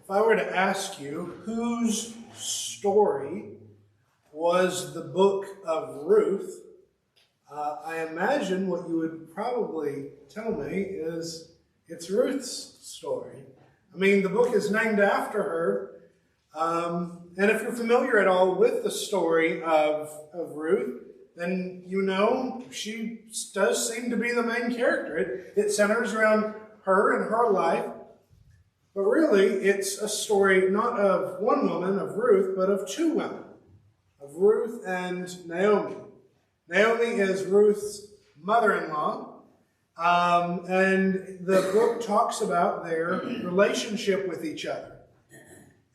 If I were to ask you whose story was the book of Ruth, I imagine what you would probably tell me is it's Ruth's story. I mean, the book is named after her. And if you're familiar at all with the story of Ruth, then you know she does seem to be the main character. It centers around her and her life. But really, it's a story not of one woman, of Ruth, but of two women, of Ruth and Naomi. Naomi is Ruth's mother-in-law, and the book talks about their relationship with each other.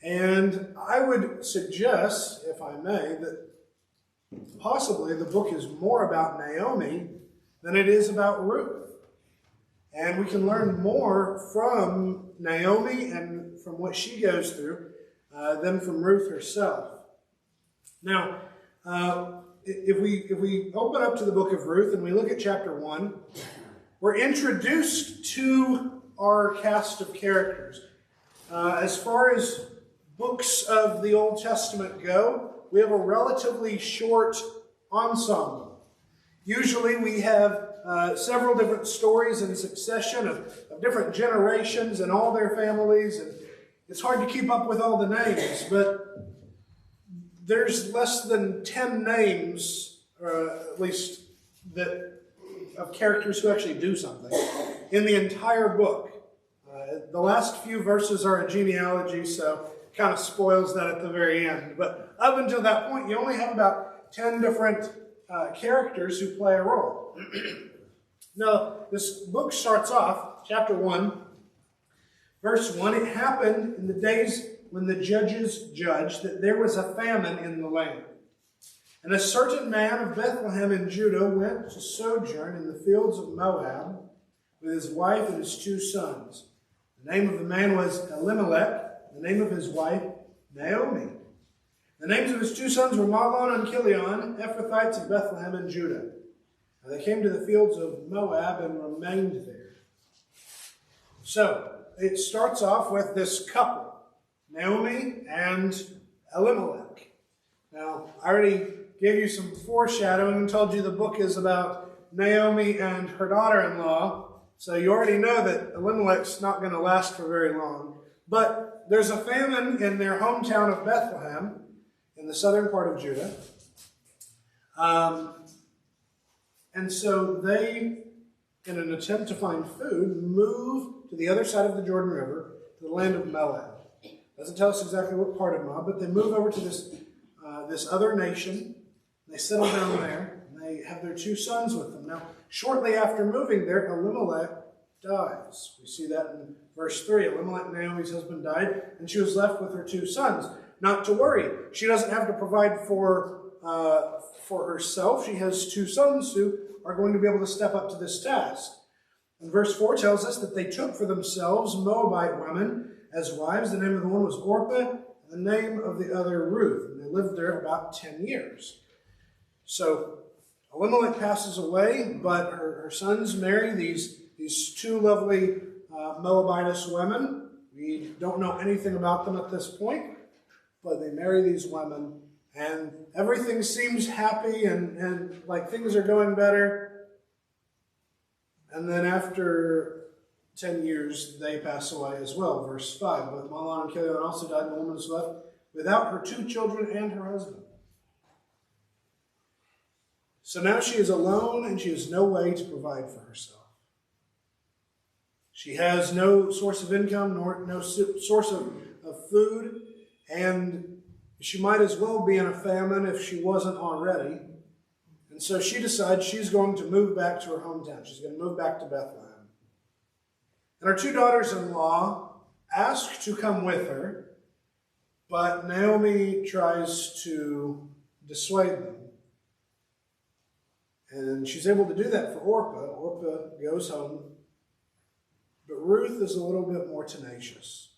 And I would suggest, if I may, that possibly the book is more about Naomi than it is about Ruth. And we can learn more from Naomi and from what she goes through than from Ruth herself. Now, if we open up to the book of Ruth and we look at chapter 1, we're introduced to our cast of characters. As far as books of the Old Testament go, we have a relatively short ensemble. Usually we have several different stories in succession of different generations and all their families, and it's hard to keep up with all the names, but there's less than 10 names, at least, of characters who actually do something in the entire book. The last few verses are a genealogy, so it kind of spoils that at the very end. But up until that point, you only have about 10 different characters who play a role. Now, this book starts off, chapter 1, verse 1, it happened in the days when the judges judged that there was a famine in the land. And a certain man of Bethlehem in Judah went to sojourn in the fields of Moab with his wife and his two sons. The name of the man was Elimelech, the name of his wife Naomi. The names of his two sons were Mahlon and Chilion, Ephrathites of Bethlehem in Judah. And they came to the fields of Moab and remained there. So, it starts off with this couple, Naomi and Elimelech. Now, I already gave you some foreshadowing and told you the book is about Naomi and her daughter-in-law. So you already know that Elimelech's not going to last for very long. But there's a famine in their hometown of Bethlehem, in the southern part of Judah. And so they, in an attempt to find food, move to the other side of the Jordan River, to the land of Moab. Doesn't tell us exactly what part of Moab, but they move over to this other nation. They settle down there, and they have their two sons with them. Now, shortly after moving there, Elimelech dies. We see that in verse 3. Elimelech, Naomi's husband, died, and she was left with her two sons. Not to worry. She doesn't have to provide for herself. She has two sons who are going to be able to step up to this task. And verse 4 tells us that they took for themselves Moabite women as wives. The name of the one was Orpah, and the name of the other Ruth. And they lived there about 10 years. So Elimelech passes away, but her sons marry these two lovely Moabitess women. We don't know anything about them at this point, but they marry these women, and everything seems happy and like things are going better. And then after 10 years, they pass away as well. Verse 5, both Mahlon and Chilion also died, and the woman was left without her two children and her husband. So now she is alone, and she has no way to provide for herself. She has no source of income, nor no source of food, and she might as well be in a famine if she wasn't already. And so she decides she's going to move back to her hometown. She's going to move back to Bethlehem. And her two daughters-in-law ask to come with her, but Naomi tries to dissuade them. And she's able to do that for Orpah. Orpah goes home. But Ruth is a little bit more tenacious.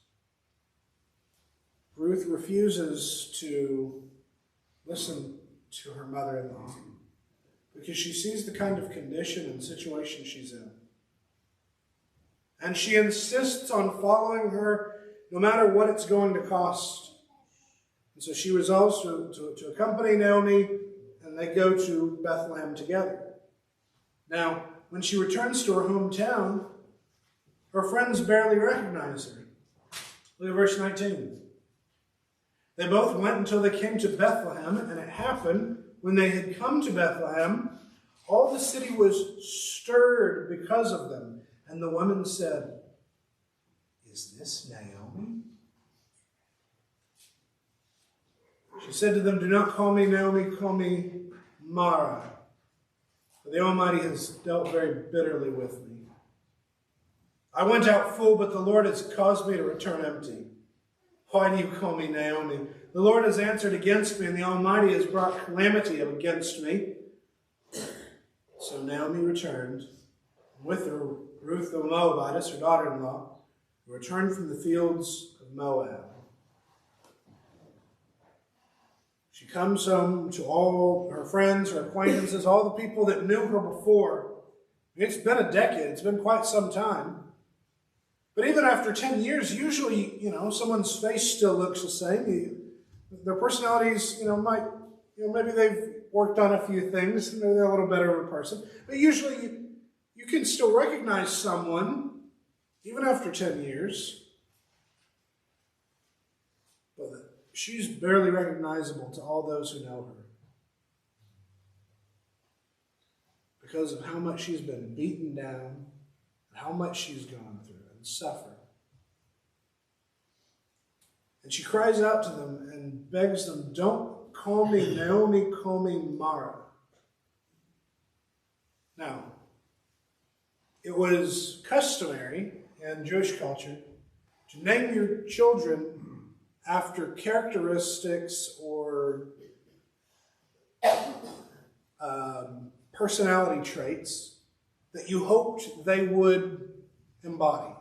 Ruth refuses to listen to her mother-in-law because she sees the kind of condition and situation she's in. And she insists on following her no matter what it's going to cost. And so she resolves to accompany Naomi, and they go to Bethlehem together. Now, when she returns to her hometown, her friends barely recognize her. Look at verse 19. They both went until they came to Bethlehem, and it happened, when they had come to Bethlehem, all the city was stirred because of them. And the women said, "Is this Naomi?" She said to them, "Do not call me Naomi, call me Mara. For the Almighty has dealt very bitterly with me. I went out full, but the Lord has caused me to return empty. Why do you call me Naomi? The Lord has answered against me, and the Almighty has brought calamity against me." So Naomi returned, and with her Ruth the Moabitess, her daughter-in-law, who returned from the fields of Moab. She comes home to all her friends, her acquaintances, all the people that knew her before. It's been a decade. It's been quite some time. But even after 10 years, usually, someone's face still looks the same. Their personalities, maybe they've worked on a few things. Maybe they're a little better of a person. But usually, you can still recognize someone, even after 10 years. But she's barely recognizable to all those who know her, because of how much she's been beaten down and how much she's gone through and suffered. And she cries out to them and begs them, "Don't call me Naomi, call me Mara." Now, it was customary in Jewish culture to name your children after characteristics or personality traits that you hoped they would embody.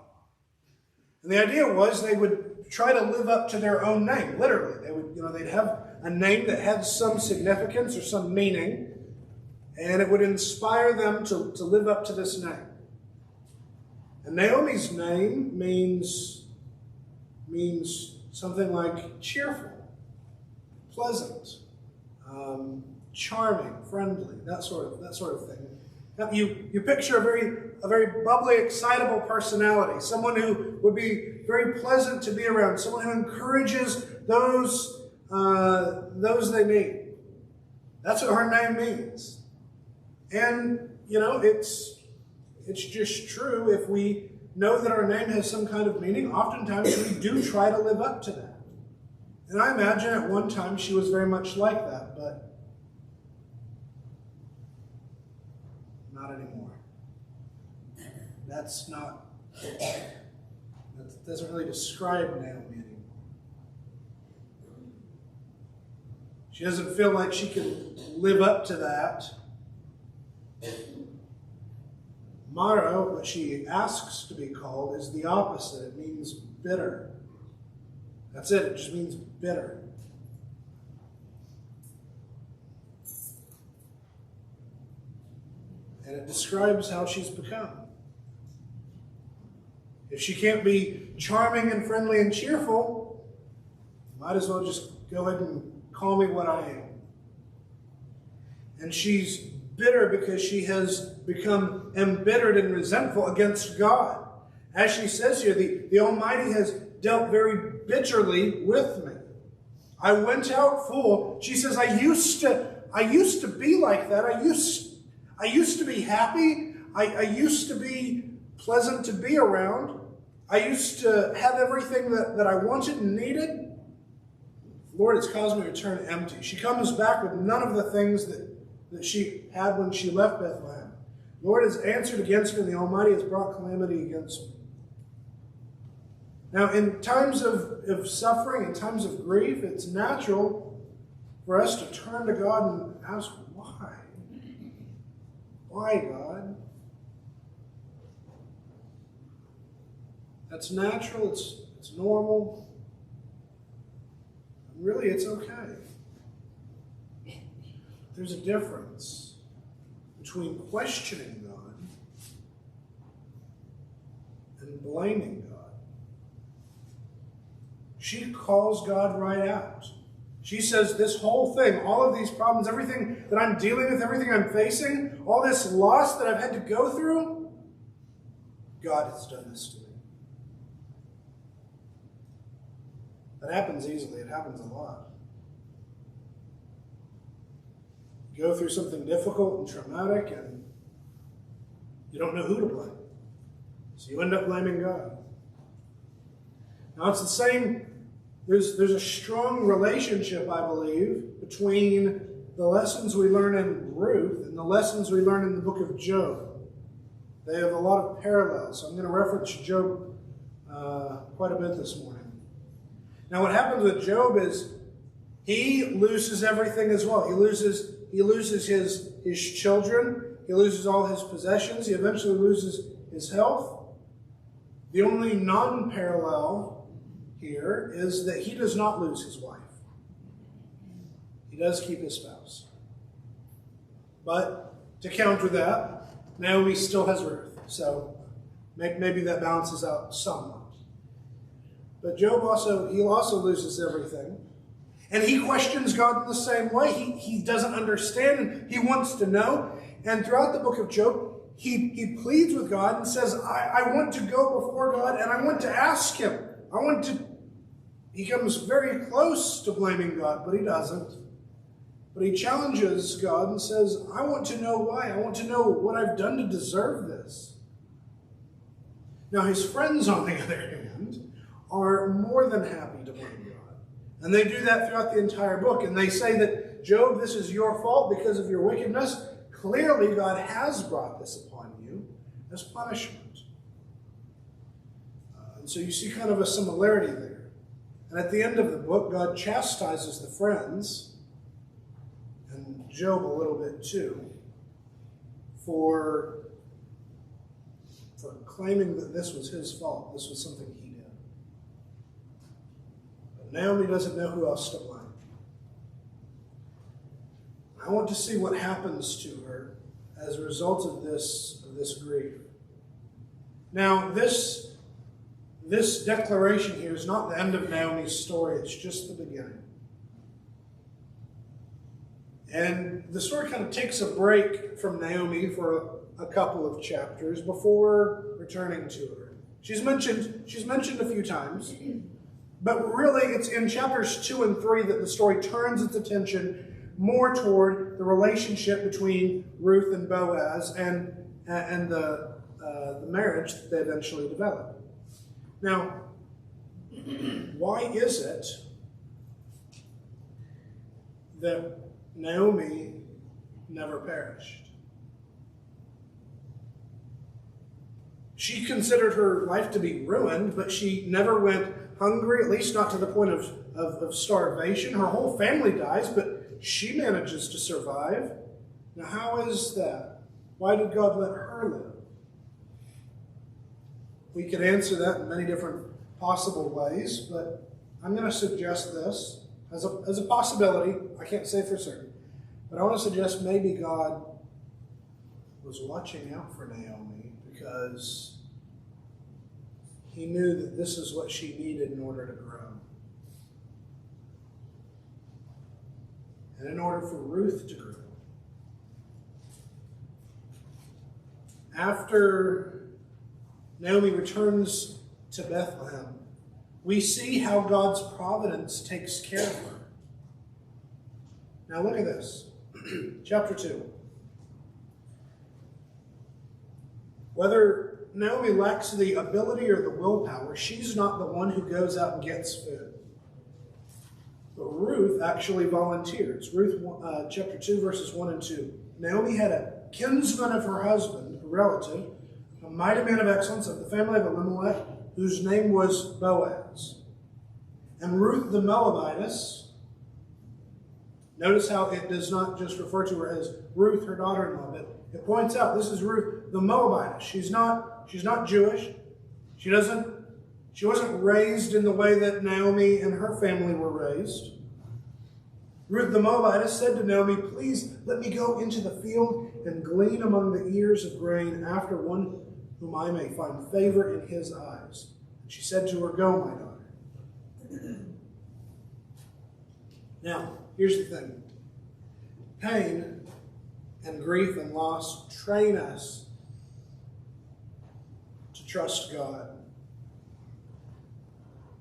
And the idea was they would try to live up to their own name, literally. They would, they'd have a name that had some significance or some meaning, and it would inspire them to live up to this name. And Naomi's name means something like cheerful, pleasant, charming, friendly, that sort of thing. Now, you picture a very bubbly, excitable personality, someone who would be very pleasant to be around, someone who encourages those they meet. That's what her name means. And it's just true. If we know that our name has some kind of meaning, oftentimes we do try to live up to that. And I imagine at one time she was very much like that, but not anymore. That doesn't really describe Naomi anymore. She doesn't feel like she can live up to that. Mara, what she asks to be called, is the opposite. It means bitter. That's it. It just means bitter. And it describes how she's become. If she can't be charming and friendly and cheerful, might as well just go ahead and call me what I am. And she's bitter because she has become embittered and resentful against God. As she says here, the Almighty has dealt very bitterly with me. I went out full. She says, I used to be like that. I used to be happy. I used to be pleasant to be around. I used to have everything that I wanted and needed. The Lord has caused me to return empty. She comes back with none of the things that she had when she left Bethlehem. The Lord has answered against me, and the Almighty has brought calamity against me. Now, in times of suffering, in times of grief, it's natural for us to turn to God and ask, why? Why, God? That's natural, it's normal. Really, it's okay. There's a difference between questioning God and blaming God. she calls God right out. She says, this whole thing, all of these problems, everything that I'm dealing with, everything I'm facing, all this loss that I've had to go through, God has done this to me. That happens easily. It happens a lot. You go through something difficult and traumatic, and you don't know who to blame. So you end up blaming God. Now it's the same. There's a strong relationship, I believe, between the lessons we learn in Ruth and the lessons we learn in the book of Job. They have a lot of parallels. So I'm going to reference Job quite a bit this morning. Now what happens with Job is he loses everything as well. He loses his children. He loses all his possessions. He eventually loses his health. The only non-parallel here is that he does not lose his wife. He does keep his spouse. But to counter that, Naomi still has Ruth. So maybe that balances out somewhat. But Job also loses everything. And he questions God in the same way. He doesn't understand and he wants to know. And throughout the book of Job, he pleads with God and says, I want to go before God and I want to ask him. He comes very close to blaming God, but he doesn't. But he challenges God and says, I want to know why. I want to know what I've done to deserve this. Now his friends, on the other hand, are more than happy to blame God. And they do that throughout the entire book. And they say that, Job, this is your fault because of your wickedness. Clearly, God has brought this upon you as punishment. And so you see kind of a similarity there. And at the end of the book, God chastises the friends, and Job a little bit too, for claiming that this was his fault. This was something he did. But Naomi doesn't know who else to blame. I want to see what happens to her as a result of this grief. Now, this declaration here is not the end of Naomi's story. It's just the beginning. And the story kind of takes a break from Naomi for a couple of chapters before returning to her. She's mentioned a few times, but really it's in chapters 2 and 3 that the story turns its attention more toward the relationship between Ruth and Boaz and the marriage that they eventually develop. Now, why is it that Naomi never perished? She considered her life to be ruined, but she never went hungry, at least not to the point of starvation. Her whole family dies, but she manages to survive. Now, how is that? Why did God let her live? We could answer that in many different possible ways, but I'm going to suggest this as a possibility. I can't say for certain, but I want to suggest maybe God was watching out for Naomi because he knew that this is what she needed in order to grow. And in order for Ruth to grow. After Naomi returns to Bethlehem, we see how God's providence takes care of her. Now look at this. Chapter 2. Whether Naomi lacks the ability or the willpower, she's not the one who goes out and gets food. But Ruth actually volunteers. Ruth chapter 2, verses 1 and 2. Naomi had a kinsman of her husband, a relative, a mighty man of excellence of the family of Elimelech, whose name was Boaz. And Ruth the Moabitess, notice how it does not just refer to her as Ruth, her daughter-in-law, but it points out this is Ruth the Moabitess. She's not Jewish. She wasn't raised in the way that Naomi and her family were raised. Ruth the Moabitess said to Naomi, "Please let me go into the field and glean among the ears of grain after one whom I may find favor in his eyes." And she said to her, "Go, my daughter." Now, here's the thing. Pain and grief and loss train us to trust God.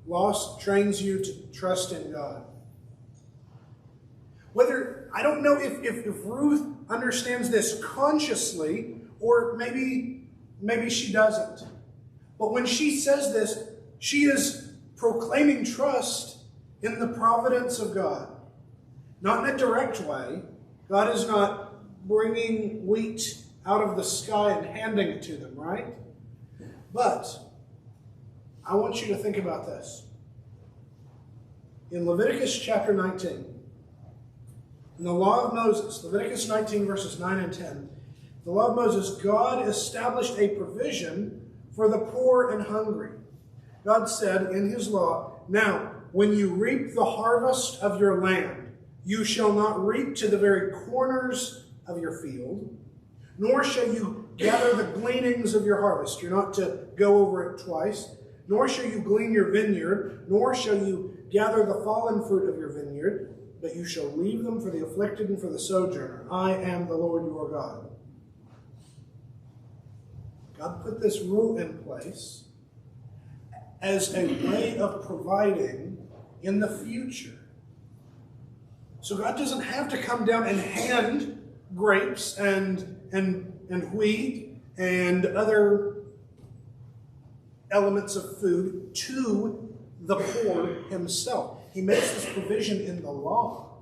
Loss trains you to trust in God. I don't know if Ruth understands this consciously, or maybe she doesn't. But when she says this, she is proclaiming trust in the providence of God. Not in a direct way. God is not bringing wheat out of the sky and handing it to them, right? But I want you to think about this. In Leviticus chapter 19, in the law of Moses, Leviticus 19 verses 9 and 10, the law of Moses, God established a provision for the poor and hungry. God said in his law, "Now, when you reap the harvest of your land, you shall not reap to the very corners of your field, nor shall you gather the gleanings of your harvest." You're not to go over it twice. "Nor shall you glean your vineyard, nor shall you gather the fallen fruit of your vineyard, but you shall leave them for the afflicted and for the sojourner. I am the Lord your God." God put this rule in place as a way of providing in the future. So God doesn't have to come down and hand grapes and wheat and other elements of food to the poor himself. He makes this provision in the law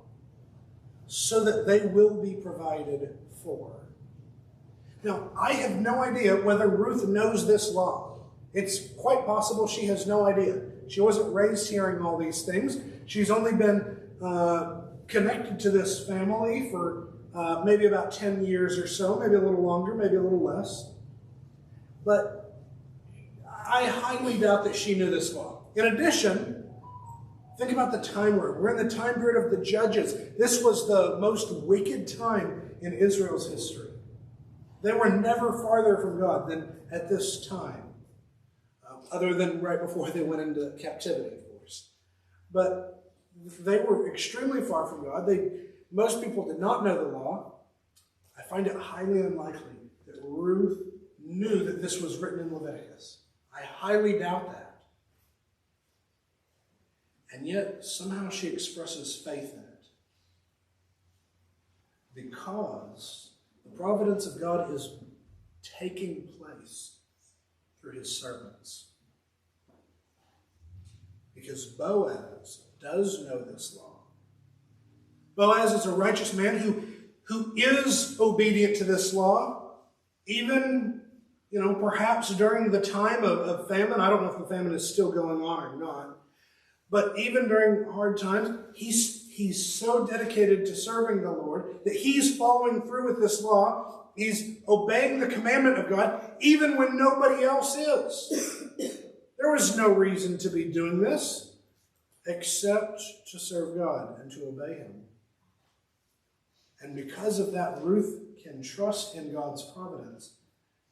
so that they will be provided for. Now, I have no idea whether Ruth knows this law. It's quite possible she has no idea. She wasn't raised hearing all these things. She's only been connected to this family for maybe about 10 years or so, maybe a little longer, maybe a little less. But I highly doubt that she knew this law. In addition, think about the time we're in the time period of the Judges. This was the most wicked time in Israel's history. They were never farther from God than at this time, other than right before they went into captivity, of course. But they were extremely far from God. Most people did not know the law. I find it highly unlikely that Ruth knew that this was written in Leviticus. I highly doubt that. And yet, somehow she expresses faith in it. Because the providence of God is taking place through his servants. Because Boaz does know this law. Boaz is a righteous man who is obedient to this law, even, perhaps during the time of famine. I don't know if the famine is still going on or not. But even during hard times, he's so dedicated to serving the Lord that he's following through with this law. He's obeying the commandment of God, even when nobody else is. There was no reason to be doing this except to serve God and to obey him. And because of that, Ruth can trust in God's providence,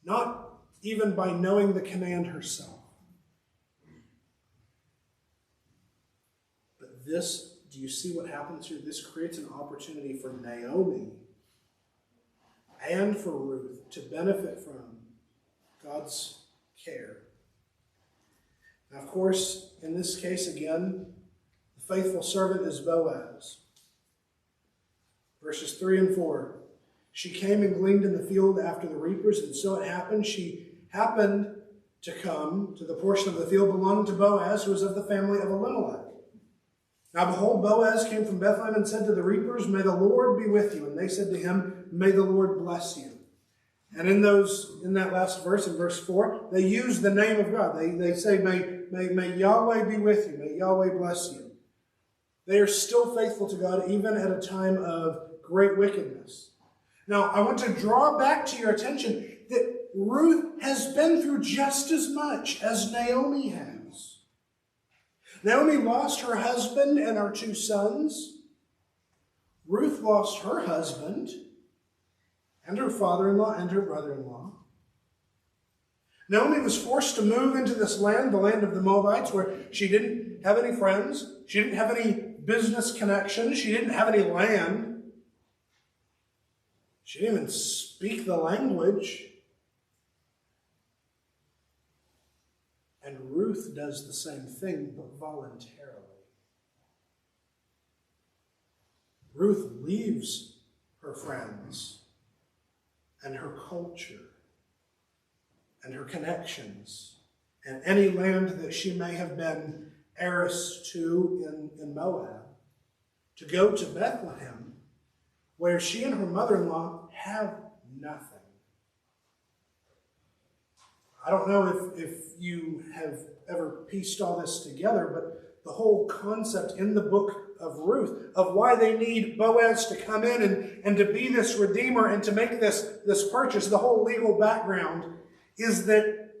not even by knowing the command herself. But this, do you see what happens here? This creates an opportunity for Naomi and for Ruth to benefit from God's care. Now, of course, in this case, again, the faithful servant is Boaz. Verses 3 and 4. She came and gleaned in the field after the reapers, and so it happened. She happened to come to the portion of the field belonging to Boaz, who was of the family of Elimelech. Now behold, Boaz came from Bethlehem and said to the reapers, "May the Lord be with you." And they said to him, "May the Lord bless you." And in that last verse, in verse 4, they use the name of God. They say, may Yahweh be with you. May Yahweh bless you. They are still faithful to God even at a time of great wickedness. Now, I want to draw back to your attention that Ruth has been through just as much as Naomi has. Naomi lost her husband and her 2 sons. Ruth lost her husband and her father-in-law and her brother-in-law. Naomi was forced to move into this land, the land of the Moabites, where she didn't have any friends. She didn't have any business connections. She didn't have any land. She didn't even speak the language. And Ruth does the same thing, but voluntarily. Ruth leaves her friends and her culture and her connections and any land that she may have been heiress to in Moab to go to Bethlehem, where she and her mother-in-law have nothing. I don't know if you have ever pieced all this together, but the whole concept in the book of Ruth, of why they need Boaz to come in and to be this redeemer and to make this purchase, the whole legal background, is that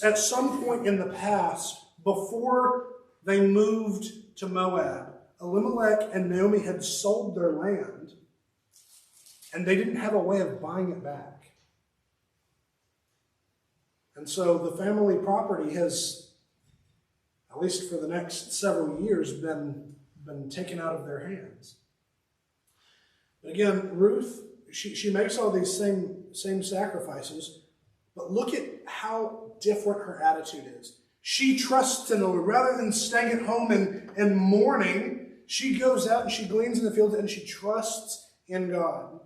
at some point in the past, before they moved to Moab, Elimelech and Naomi had sold their land, and they didn't have a way of buying it back. And so the family property has, at least for the next several years, been taken out of their hands. But again, Ruth, she makes all these same sacrifices, but look at how different her attitude is. She trusts in the Lord. Rather than staying at home and mourning, she goes out and she gleans in the fields and she trusts in God.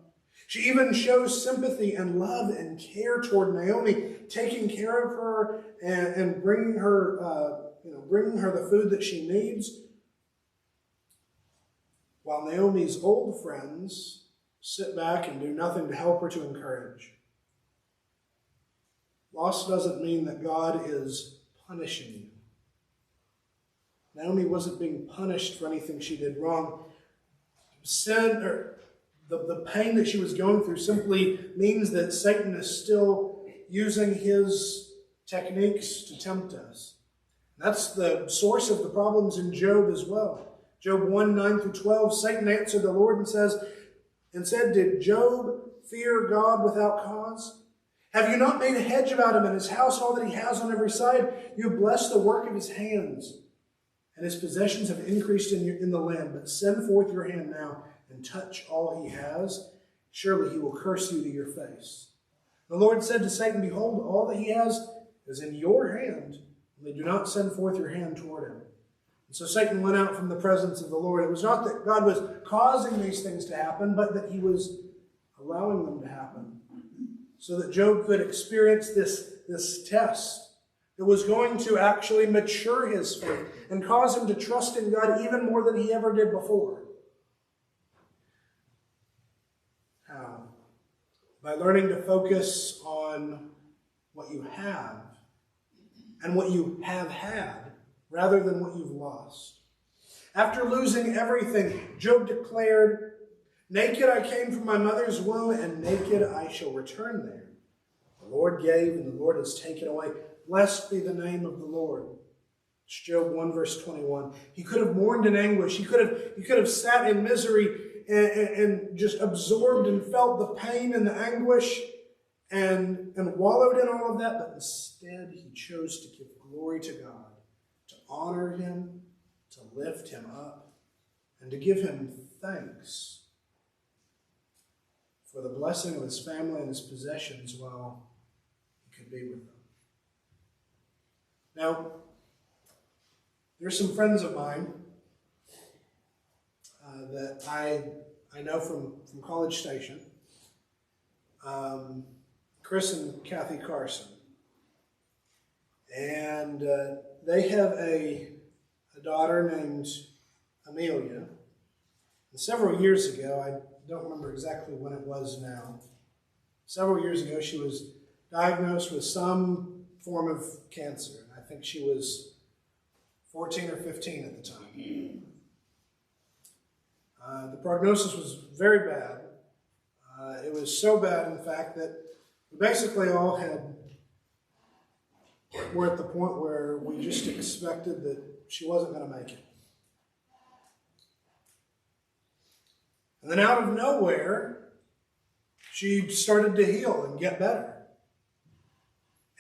She even shows sympathy and love and care toward Naomi, taking care of her and bringing her the food that she needs. While Naomi's old friends sit back and do nothing to help her, to encourage. Loss doesn't mean that God is punishing you. Naomi wasn't being punished for anything she did wrong. Sin, or the pain that she was going through, simply means that Satan is still using his techniques to tempt us. That's the source of the problems in Job as well. Job 1, 9 through 12, Satan answered the Lord and said, "Did Job fear God without cause? Have you not made a hedge about him and his house and all that he has on every side? You have blessed the work of his hands, and his possessions have increased in the land. But send forth your hand now and touch all he has. Surely he will curse you to your face." The Lord said to Satan, "Behold, all that he has is in your hand, only do not send forth your hand toward him." And so Satan went out from the presence of the Lord. It was not that God was causing these things to happen, but that he was allowing them to happen, so that Job could experience this test that was going to actually mature his faith and cause him to trust in God even more than he ever did before. How? By learning to focus on what you have and what you have had, rather than what you've lost. After losing everything, Job declared, "Naked I came from my mother's womb, and naked I shall return there. The Lord gave, and the Lord has taken away. Blessed be the name of the Lord." It's Job 1, verse 21. He could have mourned in anguish. He could have sat in misery and just absorbed and felt the pain and the anguish and wallowed in all of that, but instead he chose to give glory to God, to honor him, to lift him up, and to give him thanks for the blessing of his family and his possessions while he could be with them. Now, there's some friends of mine that I know from College Station, Chris and Kathy Carson. And they have a daughter named Amelia. And several years ago, I don't remember exactly when it was now, several years ago she was diagnosed with some form of cancer. I think she was 14 or 15 at the time. The prognosis was very bad. It was so bad, in fact, that we basically all were at the point where we just expected that she wasn't going to make it. And then out of nowhere, she started to heal and get better.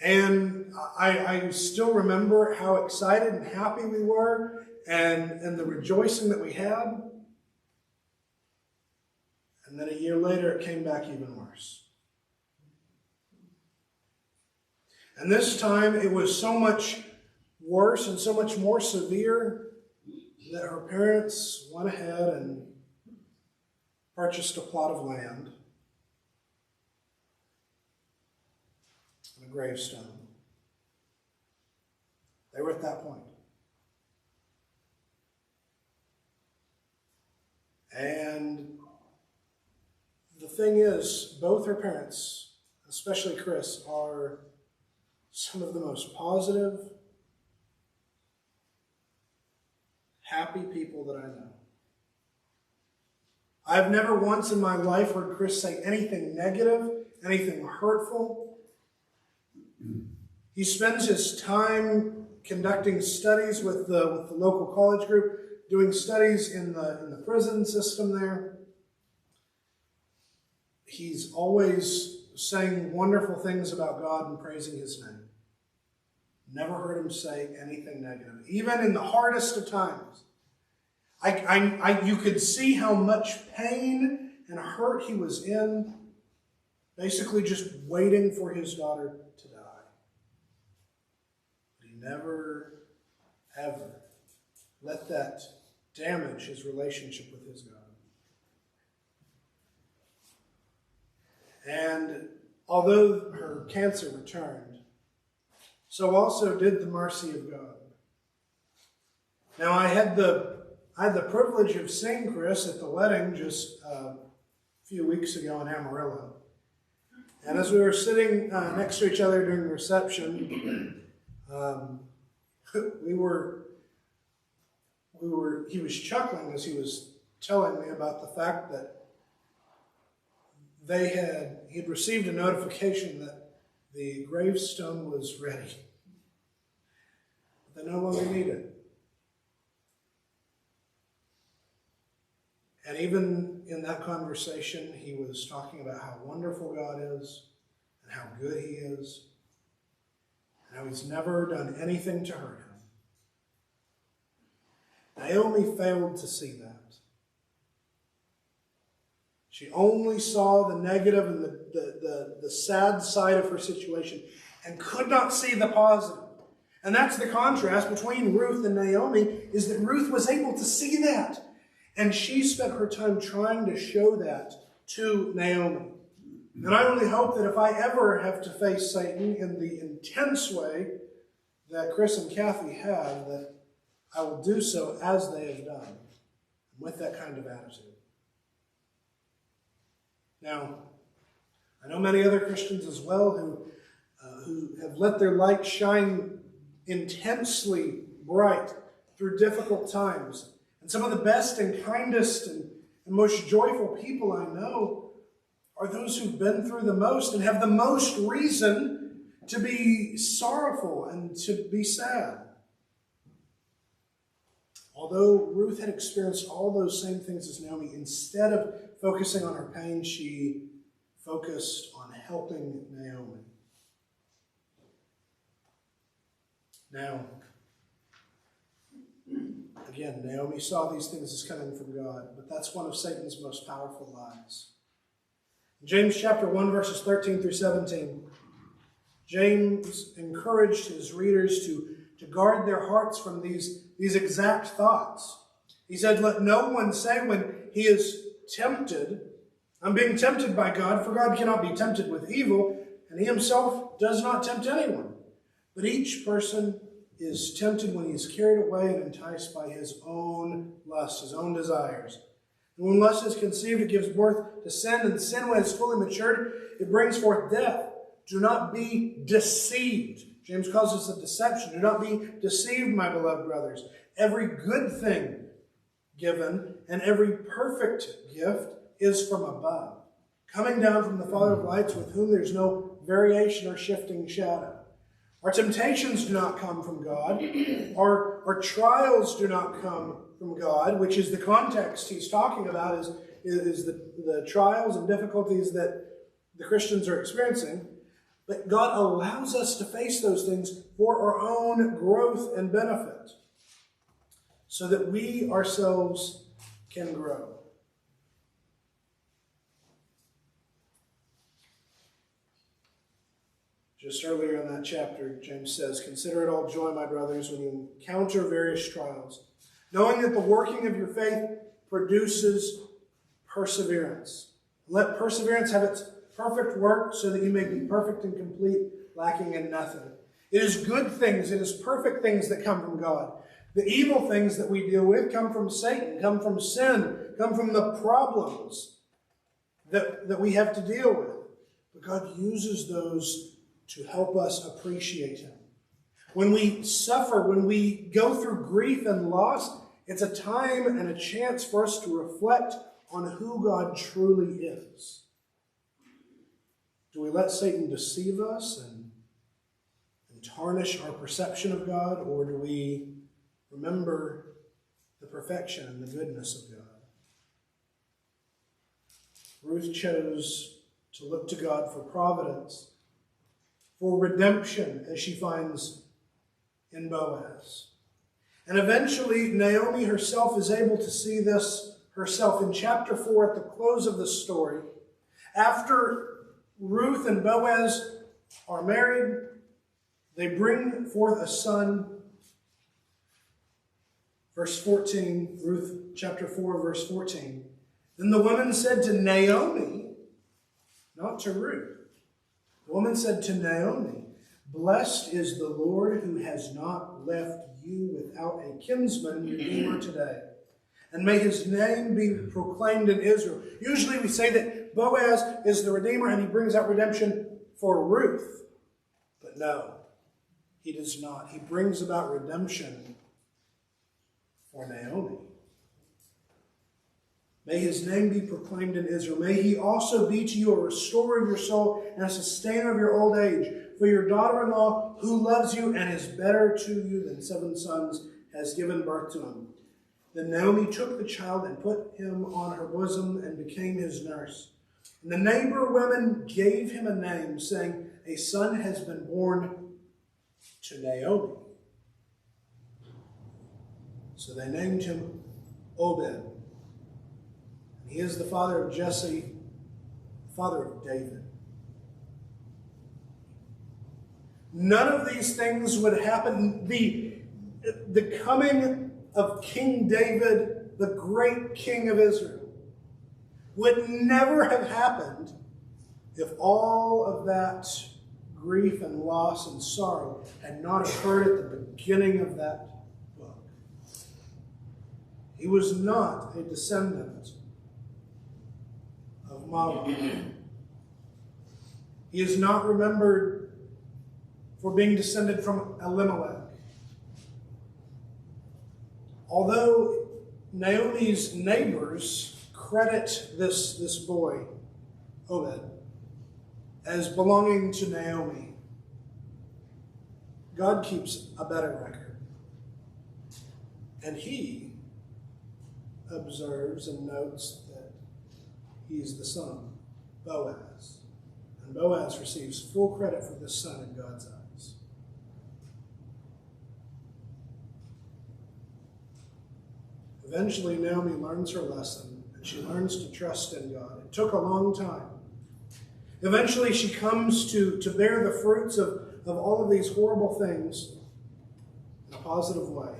And I still remember how excited and happy we were and the rejoicing that we had. And then a year later, it came back even worse. And this time, it was so much worse and so much more severe that her parents went ahead and purchased a plot of land and a gravestone. They were at that point. And the thing is, both her parents, especially Chris, are some of the most positive, happy people that I know. I've never once in my life heard Chris say anything negative, anything hurtful. He spends his time conducting studies with the local college group, doing studies in the prison system there. He's always saying wonderful things about God and praising His name. Never heard him say anything negative, even in the hardest of times. You could see how much pain and hurt he was in, basically just waiting for his daughter to die. But he never, ever let that damage his relationship with his God. And although her cancer returned, so also did the mercy of God. Now, I had the privilege of seeing Chris at the wedding just a few weeks ago in Amarillo. And as we were sitting next to each other during the reception, he was chuckling as he was telling me about the fact that he'd received a notification that the gravestone was ready. They no longer needed it. And even in that conversation, he was talking about how wonderful God is and how good He is and how He's never done anything to hurt him. Naomi failed to see that. She only saw the negative and the sad side of her situation and could not see the positive. And that's the contrast between Ruth and Naomi, is that Ruth was able to see that. And she spent her time trying to show that to Naomi. And I only hope that if I ever have to face Satan in the intense way that Chris and Kathy have, that I will do so as they have done, with that kind of attitude. Now, I know many other Christians as well who have let their light shine intensely bright through difficult times. And some of the best and kindest and most joyful people I know are those who've been through the most and have the most reason to be sorrowful and to be sad. Although Ruth had experienced all those same things as Naomi, instead of focusing on her pain, she focused on helping Naomi. Now, again, Naomi saw these things as coming from God, but that's one of Satan's most powerful lies. In James chapter 1, verses 13 through 17, James encouraged his readers to guard their hearts from these exact thoughts. He said, "Let no one say when he is tempted, 'I'm being tempted by God,' for God cannot be tempted with evil, and He Himself does not tempt anyone. But each person is tempted when he is carried away and enticed by his own lust, his own desires. And when lust is conceived, it gives birth to sin, and sin, when it is fully matured, it brings forth death. Do not be deceived." James calls this a deception. "Do not be deceived, my beloved brothers. Every good thing given and every perfect gift is from above, coming down from the Father of lights, with whom there's no variation or shifting shadow. Our temptations do not come from God. Our trials do not come from God," which is the context he's talking about, is the trials and difficulties that the Christians are experiencing. But God allows us to face those things for our own growth and benefit, so that we ourselves can grow. Just earlier in that chapter, James says, "Consider it all joy, my brothers, when you encounter various trials, knowing that the working of your faith produces perseverance. Let perseverance have its perfect work, so that you may be perfect and complete, lacking in nothing." It is good things, it is perfect things that come from God. The evil things that we deal with come from Satan, come from sin, come from the problems that we have to deal with. But God uses those to help us appreciate Him. When we suffer, when we go through grief and loss, it's a time and a chance for us to reflect on who God truly is. Do we let Satan deceive us and tarnish our perception of God, or do we remember the perfection and the goodness of God? Ruth chose to look to God for providence, for redemption, as she finds in Boaz. And eventually, Naomi herself is able to see this herself. In chapter 4, at the close of the story, after Ruth and Boaz are married, they bring forth a son. Verse 14, Ruth chapter 4, verse 14. Then the woman said to Naomi, not to Ruth, the woman said to Naomi, "Blessed is the Lord who has not left you without a kinsman redeemer today. And may his name be proclaimed in Israel." Usually we say that Boaz is the redeemer and he brings out redemption for Ruth. But no, he does not. He brings about redemption for Naomi. May his name be proclaimed in Israel. May he also be to you a restorer of your soul and a sustainer of your old age. For your daughter-in-law, who loves you and is better to you than 7 sons, has given birth to him. Then Naomi took the child and put him on her bosom and became his nurse. And the neighbor women gave him a name, saying, "A son has been born to Naomi." So they named him Obed. He is the father of Jesse, father of David. None of these things would happen. The coming of King David, the great king of Israel, would never have happened if all of that grief and loss and sorrow had not occurred at the beginning of that book. He was not a descendant of Mahlon. He is not remembered for being descended from Elimelech. Although Naomi's neighbors credit this boy, Obed, as belonging to Naomi, God keeps a better record. And he observes and notes that he's the son, Boaz. And Boaz receives full credit for this son in God's eyes. Eventually, Naomi learns her lesson, and she learns to trust in God. It took a long time. Eventually, she comes to bear the fruits of all of these horrible things in a positive way,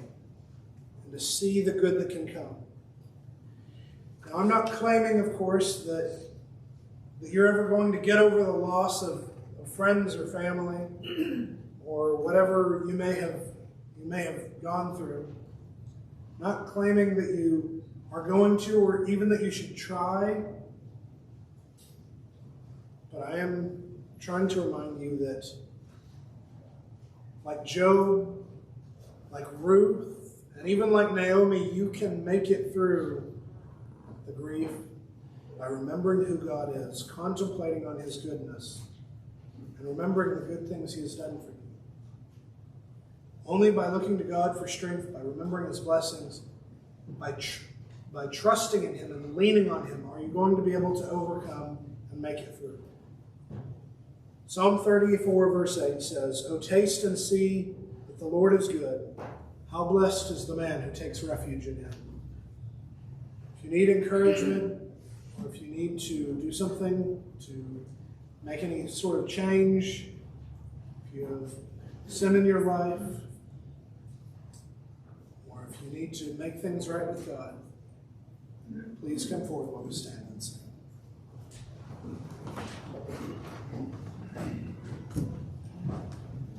and to see the good that can come. Now, I'm not claiming, of course, that you're ever going to get over the loss of friends or family or whatever you may have gone through. Not claiming that you are going to, or even that you should try. But I am trying to remind you that, like Job, like Ruth, and even like Naomi, you can make it through the grief by remembering who God is, contemplating on his goodness, and remembering the good things he has done for you. Only by looking to God for strength, by remembering his blessings, by trusting in him and leaning on him, are you going to be able to overcome and make it through. Psalm 34, verse 8 says, "O taste and see that the Lord is good. How blessed is the man who takes refuge in him." If you need encouragement, or if you need to do something to make any sort of change, if you have sin in your life, or if you need to make things right with God, please come forward while we stand and sing.